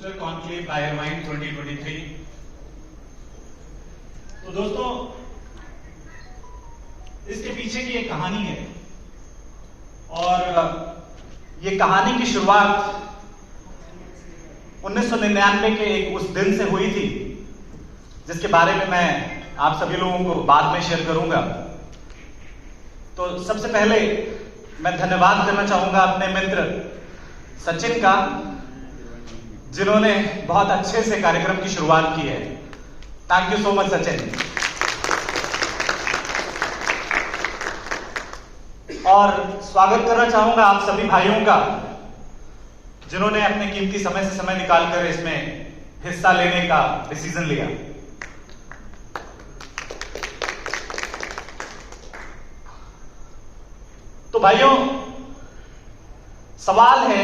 Booster conclave आयरवाइन 2023। तो दोस्तों, इसके पीछे की एक कहानी है और ये कहानी की शुरुआत 1999 के एक उस दिन से हुई थी जिसके बारे में मैं आप सभी लोगों को बाद में शेयर करूंगा। तो सबसे पहले मैं धन्यवाद करना चाहूंगा अपने मित्र सचिन का, जिन्होंने बहुत अच्छे से कार्यक्रम की शुरुआत की है। Thank you so much Sachin. और स्वागत करना चाहूंगा आप सभी भाइयों का, जिन्होंने अपने कीमती समय से समय निकालकर इसमें हिस्सा लेने का डिसीजन लिया। तो भाइयों, सवाल है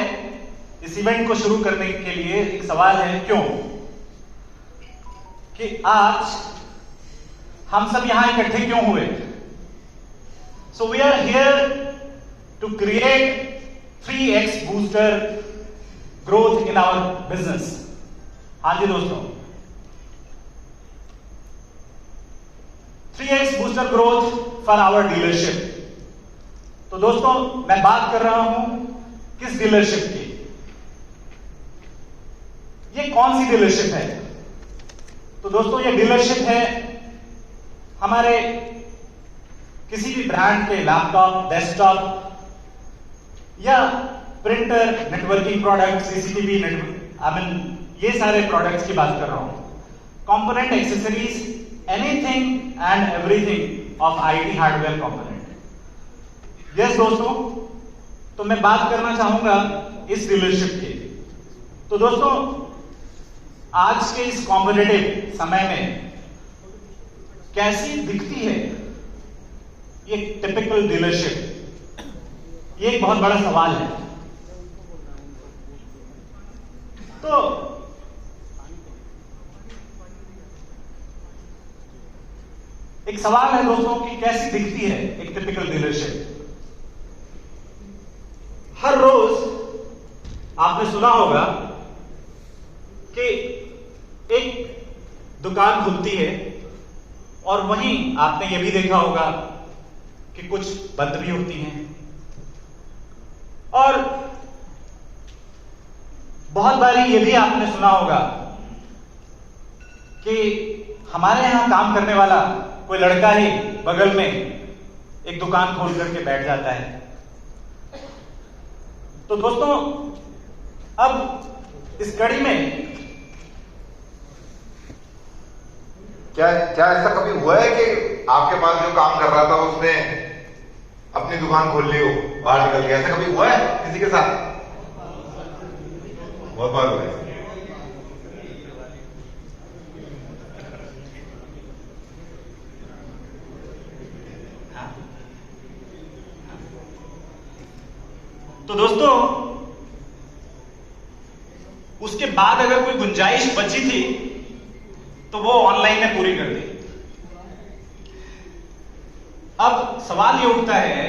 इस इवेंट को शुरू करने के लिए, एक सवाल है क्यों, कि आज हम सब यहां इकट्ठे क्यों हुए। So we are here to create 3x booster growth in our business. हाँ जी दोस्तों, 3x booster growth for our dealership. तो दोस्तों, मैं बात कर रहा हूं किस डीलरशिप की। ये कौन सी डीलरशिप है? तो दोस्तों, ये डीलरशिप है हमारे किसी भी ब्रांड के लैपटॉप, डेस्कटॉप या प्रिंटर, नेटवर्किंग प्रोडक्ट, सीसीटीवी ये सारे प्रोडक्ट्स की बात कर रहा हूं। Component, accessories, anything and everything of IT hardware component. Yes दोस्तों, तो मैं बात करना चाहूंगा इस डीलरशिप की। तो दोस्तों, आज के इस कॉम्पिटिटिव समय में कैसी दिखती है ये टिपिकल डीलरशिप, ये एक बहुत बड़ा सवाल है। तो एक सवाल है दोस्तों कि कैसी दिखती है एक टिपिकल डीलरशिप। हर रोज आपने सुना होगा कि एक दुकान खुलती है और वहीं आपने यह भी देखा होगा कि कुछ बंद भी होती हैं। और बहुत बारी यह भी आपने सुना होगा कि हमारे यहां काम करने वाला कोई लड़का ही बगल में एक दुकान खोल करके बैठ जाता है। तो दोस्तों, अब इस कड़ी में क्या ऐसा कभी हुआ है कि आपके पास जो काम कर रहा था उसने अपनी दुकान खोल ली हो, बाहर निकल गया? ऐसा कभी हुआ है किसी के साथ? बहुत बार हुआ है। तो दोस्तों, उसके बाद अगर कोई गुंजाइश बची थी तो वो ऑनलाइन ने पूरी कर दी। अब सवाल ये उठता है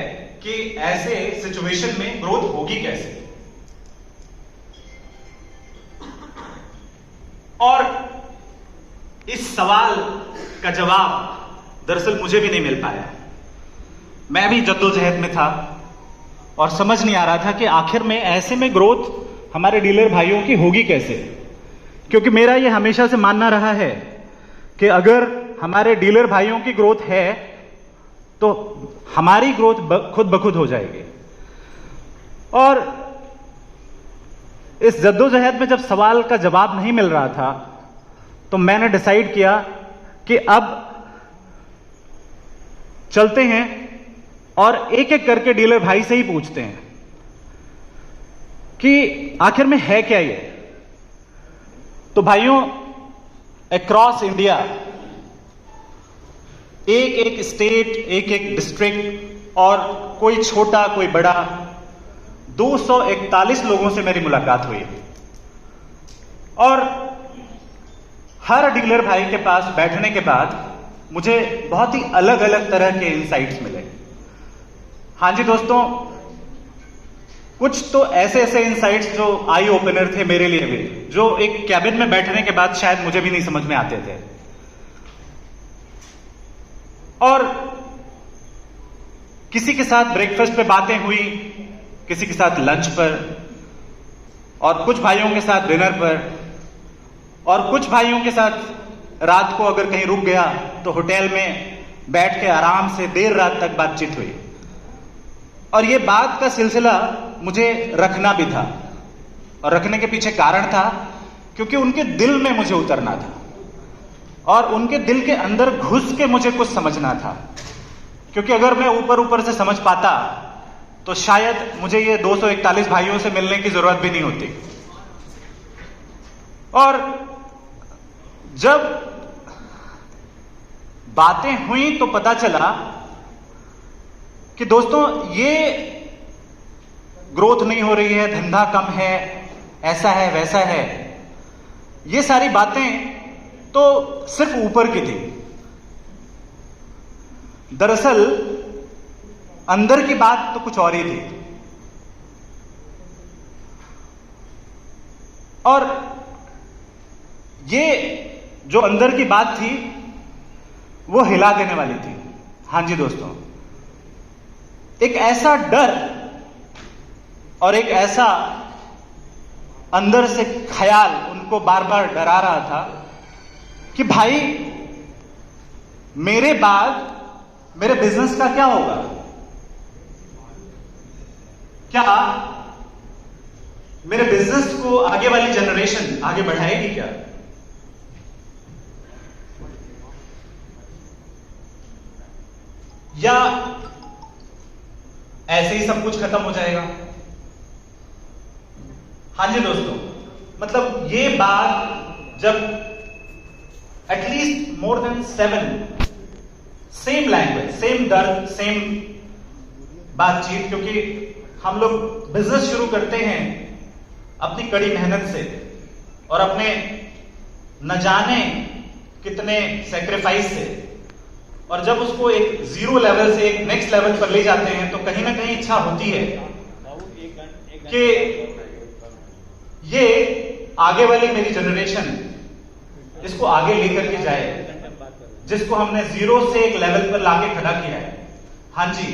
कि ऐसे सिचुएशन में ग्रोथ होगी कैसे। और इस सवाल का जवाब दरअसल मुझे भी नहीं मिल पाया। मैं भी जद्दोजहद में था और समझ नहीं आ रहा था कि आखिर में ऐसे में ग्रोथ हमारे डीलर भाइयों की होगी कैसे। क्योंकि मेरा ये हमेशा से मानना रहा है कि अगर हमारे डीलर भाइयों की ग्रोथ है तो हमारी ग्रोथ खुद ब खुद हो जाएगी। और इस जद्दोजहद में जब सवाल का जवाब नहीं मिल रहा था तो मैंने डिसाइड किया कि अब चलते हैं और एक एक करके डीलर भाई से ही पूछते हैं कि आखिर में है क्या ये। तो भाइयों, अक्रॉस इंडिया एक एक स्टेट, एक एक डिस्ट्रिक्ट और कोई छोटा कोई बड़ा 241 लोगों से मेरी मुलाकात हुई। और हर डीलर भाई के पास बैठने के बाद मुझे बहुत ही अलग अलग तरह के इनसाइट्स मिले। हाँ जी दोस्तों, कुछ तो ऐसे ऐसे इनसाइट्स जो आई ओपनर थे मेरे लिए भी, जो एक कैबिन में बैठने के बाद शायद मुझे भी नहीं समझ में आते थे। और किसी के साथ ब्रेकफास्ट पे बातें हुई, किसी के साथ लंच पर, और कुछ भाइयों के साथ डिनर पर, और कुछ भाइयों के साथ रात को अगर कहीं रुक गया तो होटल में बैठ के आराम से देर रात तक बातचीत हुई। और ये बात का सिलसिला मुझे रखना भी था, और रखने के पीछे कारण था क्योंकि उनके दिल में मुझे उतरना था और उनके दिल के अंदर घुस के मुझे कुछ समझना था। क्योंकि अगर मैं ऊपर ऊपर से समझ पाता तो शायद मुझे ये 241 भाइयों से मिलने की जरूरत भी नहीं होती। और जब बातें हुई तो पता चला कि दोस्तों ये ग्रोथ नहीं हो रही है, धंधा कम है, ऐसा है वैसा है, ये सारी बातें तो सिर्फ ऊपर की थी। दरअसल अंदर की बात तो कुछ और ही थी। और ये जो अंदर की बात थी वो हिला देने वाली थी। हां जी दोस्तों, एक ऐसा डर और एक ऐसा अंदर से ख्याल उनको बार बार डरा रहा था कि भाई मेरे बाद मेरे बिजनेस का क्या होगा? क्या मेरे बिजनेस को आगे वाली जनरेशन आगे बढ़ाएगी क्या? या ऐसे ही सब कुछ खत्म हो जाएगा? हां जी दोस्तों, मतलब ये बात जब at least more than 7 same language, same दर्द, सेम बातचीत, क्योंकि हम लोग बिजनेस शुरू करते हैं अपनी कड़ी मेहनत से और अपने न जाने कितने सेक्रीफाइस से, और जब उसको एक जीरो लेवल से एक नेक्स्ट लेवल पर ले जाते हैं तो कहीं ना कहीं इच्छा होती है कि ये आगे वाली मेरी जनरेशन इसको आगे लेकर के जाए, जिसको हमने जीरो से एक लेवल पर लाके खड़ा किया है। हां जी,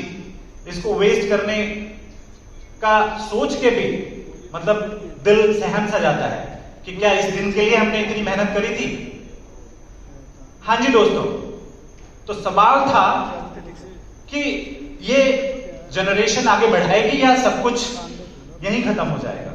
इसको वेस्ट करने का सोच के भी मतलब दिल सहम सा जाता है कि क्या इस दिन के लिए हमने इतनी मेहनत करी थी? हां जी दोस्तों, तो सवाल था कि ये जनरेशन आगे बढ़ाएगी या सब कुछ यहीं खत्म हो जाएगा?